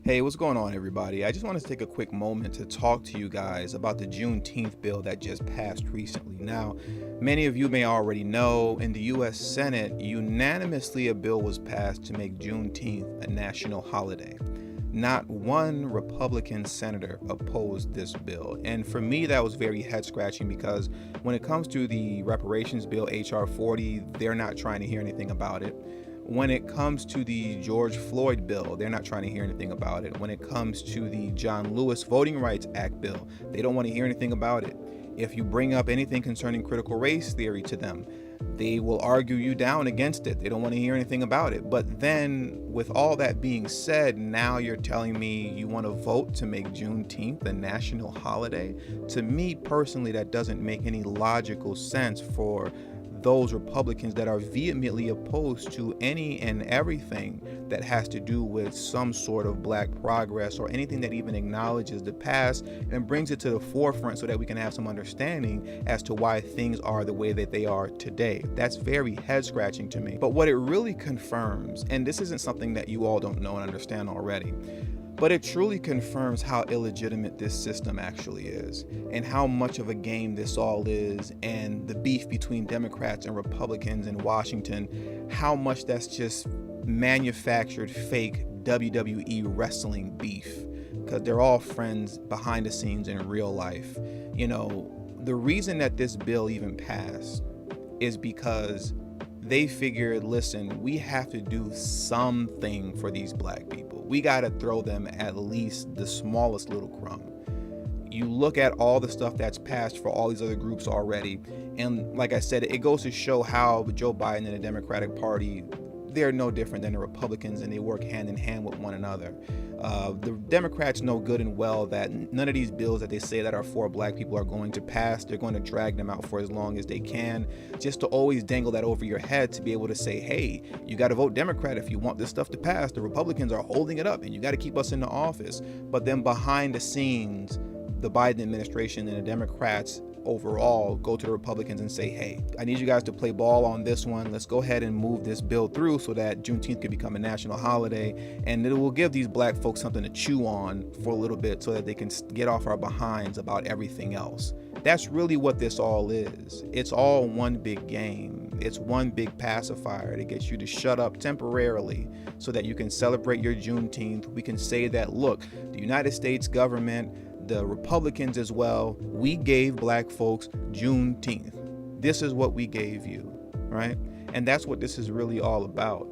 Hey, what's going on, everybody? I just wanted to take a quick moment to talk to you guys about the Juneteenth bill that just passed recently. Now, many of you may already know in the U.S. Senate, unanimously a bill was passed to make Juneteenth a national holiday. Not one Republican senator opposed this bill. And for me, that was very head scratching because when it comes to the reparations bill, H.R. 40, they're not trying to hear anything about it. When it comes to the George Floyd bill, they're not trying to hear anything about it. When it comes to the John Lewis Voting Rights Act bill, they don't want to hear anything about it. If you bring up anything concerning critical race theory to them, they will argue you down against it. They don't want to hear anything about it. But then with all that being said, now you're telling me you want to vote to make Juneteenth a national holiday? To me personally, that doesn't make any logical sense for those Republicans that are vehemently opposed to any and everything that has to do with some sort of black progress or anything that even acknowledges the past and brings it to the forefront so that we can have some understanding as to why things are the way that they are today. That's very head scratching to me. But what it really confirms, and this isn't something that you all don't know and understand already, but it truly confirms how illegitimate this system actually is and how much of a game this all is, and the beef between Democrats and Republicans in Washington, how much that's just manufactured fake WWE wrestling beef, because they're all friends behind the scenes in real life. You know, the reason that this bill even passed is because they figured, listen, we have to do something for these black people. We got to throw them at least the smallest little crumb. You look at all the stuff that's passed for all these other groups already, and like I said, it goes to show how Joe Biden and the Democratic Party, they're no different than the Republicans, and they work hand in hand with one another. The Democrats know good and well that none of these bills that they say that are for black people are going to pass. They're going to drag them out for as long as they can, just to always dangle that over your head to be able to say, hey, you got to vote Democrat if you want this stuff to pass. The Republicans are holding it up and you got to keep us in the office. But then behind the scenes, the Biden administration and the Democrats overall go to the Republicans and say, hey, I need you guys to play ball on this one. Let's go ahead and move this bill through so that Juneteenth can become a national holiday, and it will give these black folks something to chew on for a little bit so that they can get off our behinds about everything else. That's really what this all is. It's all one big game. It's one big pacifier to get you to shut up temporarily so that you can celebrate your Juneteenth. We can say that, look, the United States government, the Republicans as well, we gave black folks Juneteenth. This is what we gave you, right? And that's what this is really all about.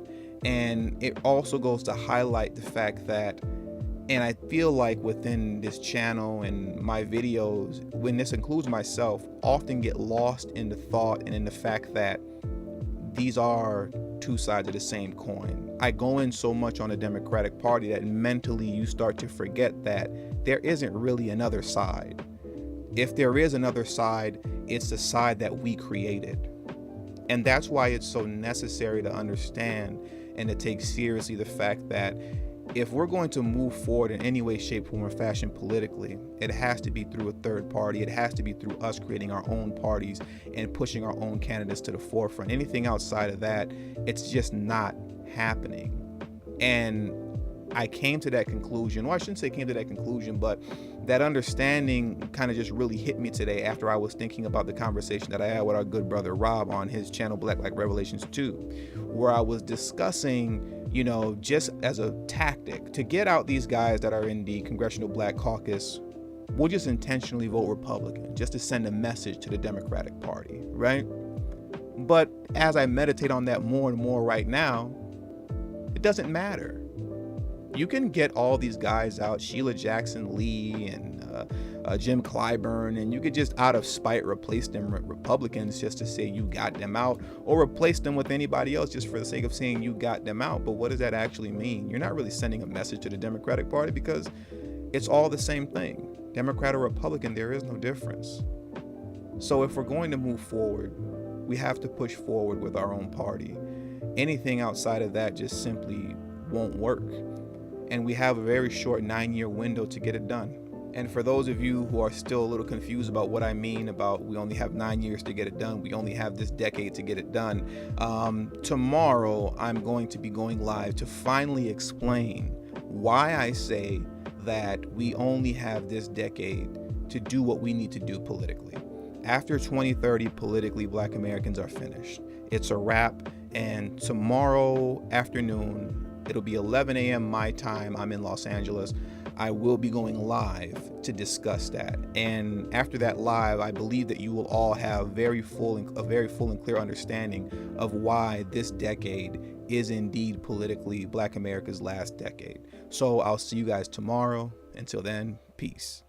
And it also goes to highlight the fact that, and I feel like within this channel and my videos, when this includes myself, often get lost in the thought and in the fact that these are two sides of the same coin. I go in so much on the Democratic Party that mentally you start to forget that there isn't really another side. If there is another side, it's the side that we created. And that's why it's so necessary to understand and to take seriously the fact that if we're going to move forward in any way, shape, form, or fashion politically, it has to be through a third party. It has to be through us creating our own parties and pushing our own candidates to the forefront. Anything outside of that, it's just not happening. And I came to that conclusion, or I shouldn't say came to that conclusion, but that understanding kind of just really hit me today after I was thinking about the conversation that I had with our good brother Rob on his channel, Black Like Revelations 2, where I was discussing, you know, just as a tactic to get out these guys that are in the Congressional Black Caucus, we'll just intentionally vote Republican just to send a message to the Democratic Party, right? But as I meditate on that more and more right now, it doesn't matter. You can get all these guys out, Sheila Jackson Lee and Jim Clyburn, and you could just out of spite replace them with Republicans just to say you got them out, or replace them with anybody else just for the sake of saying you got them out. But what does that actually mean? You're not really sending a message to the Democratic Party because it's all the same thing. Democrat or Republican, there is no difference. So if we're going to move forward, we have to push forward with our own party. Anything outside of that just simply won't work. And we have a very short 9-year window to get it done. And for those of you who are still a little confused about what I mean about we only have 9 years to get it done, we only have this decade to get it done, tomorrow I'm going to be going live to finally explain why I say that we only have this decade to do what we need to do politically. After 2030, politically, Black Americans are finished. It's a wrap. And tomorrow afternoon, it'll be 11 a.m. my time. I'm in Los Angeles. I will be going live to discuss that. And after that live, I believe that you will all have a very full and clear understanding of why this decade is indeed politically Black America's last decade. So I'll see you guys tomorrow. Until then, peace.